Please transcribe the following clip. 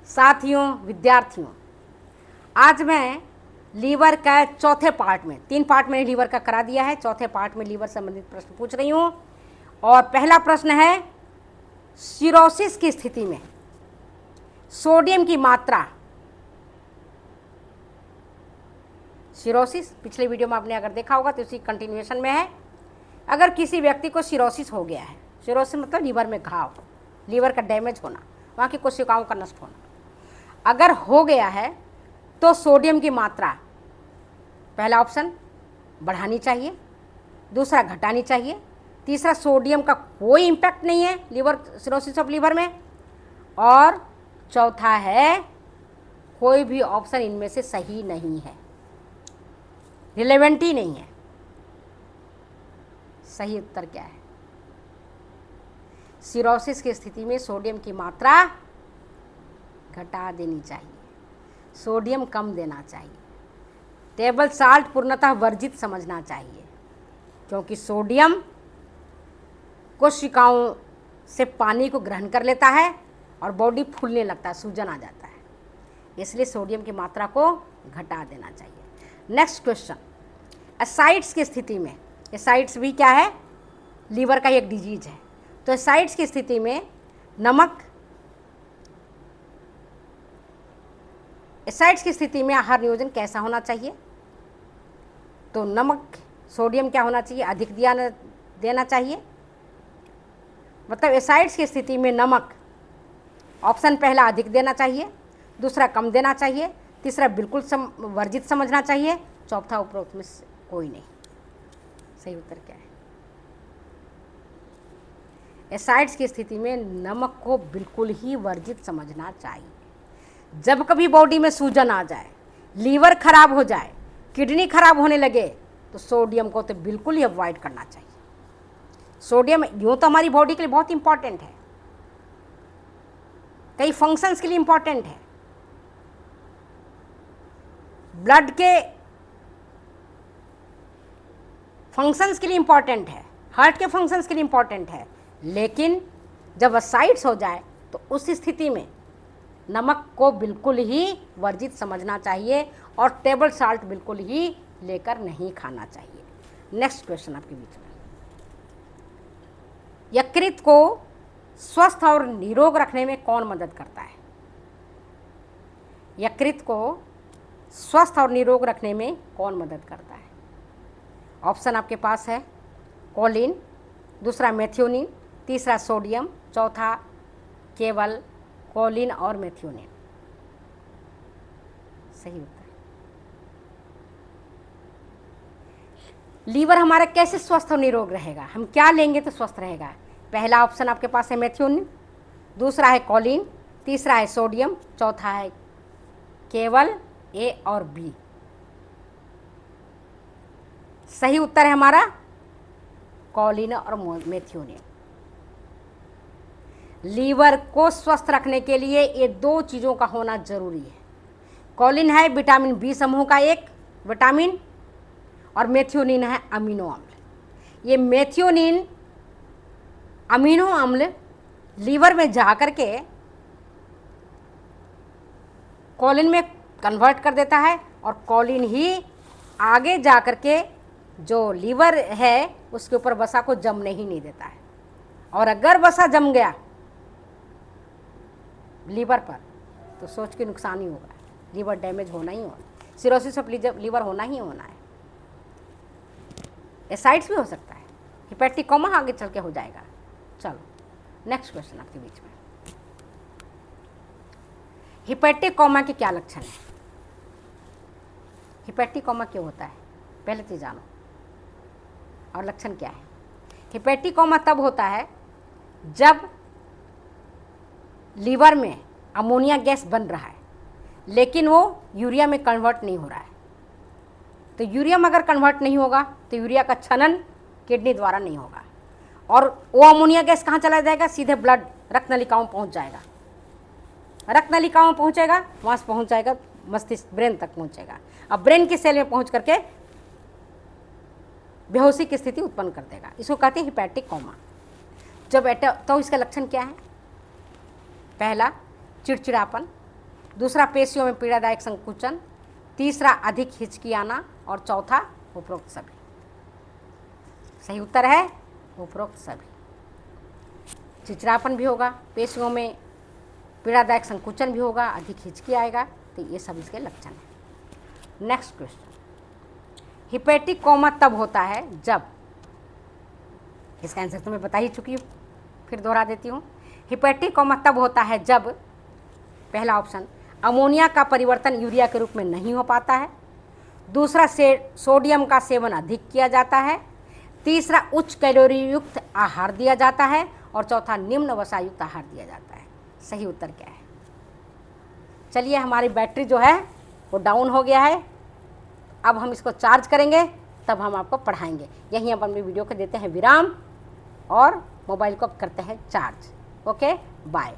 साथियों, विद्यार्थियों, आज मैं लीवर का चौथे पार्ट में, 3 पार्ट में लीवर का करा दिया है, चौथे पार्ट में लीवर संबंधित प्रश्न पूछ रही हूँ। और पहला प्रश्न है, सिरोसिस की स्थिति में सोडियम की मात्रा, सिरोसिस पिछले वीडियो में आपने अगर देखा होगा तो उसी कंटिन्यूएशन में है। अगर किसी व्यक्ति को सिरोसिस हो गया है, सिरोसिस मतलब लीवर में घाव, लीवर का डैमेज होना, वहाँ की कोशिकाओं का नष्ट होना, अगर हो गया है तो सोडियम की मात्रा, पहला ऑप्शन बढ़ानी चाहिए, दूसरा घटानी चाहिए, तीसरा सोडियम का कोई इम्पैक्ट नहीं है लीवर, सिरोसिस ऑफ लीवर में, और चौथा है कोई भी ऑप्शन इनमें से सही नहीं है, रिलेवेंट ही नहीं है। सही उत्तर क्या है? सिरोसिस की स्थिति में सोडियम की मात्रा घटा देनी चाहिए, सोडियम कम देना चाहिए, टेबल साल्ट पूर्णतः वर्जित समझना चाहिए, क्योंकि सोडियम कोशिकाओं से पानी को ग्रहण कर लेता है और बॉडी फूलने लगता है, सूजन आ जाता है, इसलिए सोडियम की मात्रा को घटा देना चाहिए। नेक्स्ट क्वेश्चन, एसाइड्स की स्थिति में, एसाइड्स भी क्या है? लीवर का एक डिजीज है। तो एसाइड्स की स्थिति में नमक, एसाइड्स की स्थिति में आहार नियोजन कैसा होना चाहिए? तो नमक, सोडियम क्या होना चाहिए? अधिक देना चाहिए, मतलब एसाइड्स की स्थिति में नमक, ऑप्शन पहला अधिक देना चाहिए, दूसरा कम देना चाहिए, तीसरा बिल्कुल वर्जित समझना चाहिए, चौथा उपरोक्त में कोई नहीं। सही उत्तर क्या है? एसाइड्स की स्थिति में नमक को बिल्कुल ही वर्जित समझना चाहिए। जब कभी बॉडी में सूजन आ जाए, लीवर खराब हो जाए, किडनी खराब होने लगे, तो सोडियम को तो बिल्कुल ही अवॉइड करना चाहिए। सोडियम यूँ तो हमारी बॉडी के लिए बहुत इंपॉर्टेंट है, कई फंक्शंस के लिए इंपॉर्टेंट है, ब्लड के फंक्शंस के लिए इंपॉर्टेंट है, हार्ट के फंक्शंस के लिए इंपॉर्टेंट है, लेकिन जब एसाइड्स हो जाए तो उस स्थिति में नमक को बिल्कुल ही वर्जित समझना चाहिए और टेबल साल्ट बिल्कुल ही लेकर नहीं खाना चाहिए। नेक्स्ट क्वेश्चन आपके बीच में, यकृत को स्वस्थ और निरोग रखने में कौन मदद करता है? यकृत को स्वस्थ और निरोग रखने में कौन मदद करता है? ऑप्शन आपके पास है, कोलिन, दूसरा मेथियोनिन, तीसरा सोडियम, चौथा केवल कोलिन और मेथियोनिन। सही उत्तर। लीवर हमारा कैसे स्वस्थ और निरोग रहेगा? हम क्या लेंगे तो स्वस्थ रहेगा? पहला ऑप्शन आपके पास है मेथियोनिन, दूसरा है कोलिन, तीसरा है सोडियम, चौथा है केवल ए और बी। सही उत्तर है हमारा कोलिन और मेथियोनिन। लीवर को स्वस्थ रखने के लिए ये 2 चीज़ों का होना जरूरी है। कोलिन है विटामिन बी समूह का एक विटामिन, और मेथियोनिन है अमीनो अम्ल। ये मेथियोनिन अमीनो अम्ल लीवर में जा कर के कोलिन में कन्वर्ट कर देता है, और कोलिन ही आगे जा कर के जो लीवर है उसके ऊपर वसा को जमने ही नहीं देता है, और अगर वसा जम गया लीवर पर तो सोच के नुकसान ही होगा, लीवर डैमेज होना ही होना, सिरोसिस ऑफ लीवर होना ही होना है। एसाइड्स भी हो सकता है, हिपैटिक कोमा आगे चल के हो जाएगा। चलो नेक्स्ट क्वेश्चन आपके बीच में, हिपैटिक कोमा के क्या लक्षण है? हिपैटिक कोमा क्यों होता है पहले तो जानो, और लक्षण क्या है? हिपैटिक कोमा तब होता है जब लीवर में अमोनिया गैस बन रहा है लेकिन वो यूरिया में कन्वर्ट नहीं हो रहा है। तो यूरिया में अगर कन्वर्ट नहीं होगा तो यूरिया का छनन किडनी द्वारा नहीं होगा, और वो अमोनिया गैस कहाँ चला जाएगा? सीधे ब्लड रक्त नलिकाओं में पहुँच जाएगा, रक्त नलिकाओं में पहुँचेगा, वहाँ से पहुँच जाएगा मस्तिष्क, ब्रेन तक पहुँचेगा। अब ब्रेन के सेल में पहुँच करके बेहोशी की स्थिति उत्पन्न कर देगा। इसको कहते हैं हिपैटिक कोमा। जब तो इसका लक्षण क्या है? पहला चिड़चिड़ापन, दूसरा पेशियों में पीड़ादायक संकुचन, तीसरा अधिक हिचकी आना और चौथा उपरोक्त सभी। सही उत्तर है उपरोक्त सभी। चिड़चिड़ापन भी होगा, पेशियों में पीड़ादायक संकुचन भी होगा, अधिक हिचकी आएगा, तो ये सब इसके लक्षण हैं। नेक्स्ट क्वेश्चन, हिपैटिक कोमा तब होता है जब, इसका आंसर तो मैं बता ही चुकी हूँ, फिर दोहरा देती हूँ। हिपैटिक कोमा तब होता है जब, पहला ऑप्शन, अमोनिया का परिवर्तन यूरिया के रूप में नहीं हो पाता है, दूसरा सोडियम का सेवन अधिक किया जाता है, तीसरा उच्च कैलोरी युक्त आहार दिया जाता है और चौथा निम्न वसा युक्त आहार दिया जाता है। सही उत्तर क्या है? चलिए, हमारी बैटरी जो है वो डाउन हो गया है, अब हम इसको चार्ज करेंगे, तब हम आपको पढ़ाएंगे। यहीं हम अपनी वीडियो को देते हैं विराम और मोबाइल को करते हैं चार्ज। Okay, bye.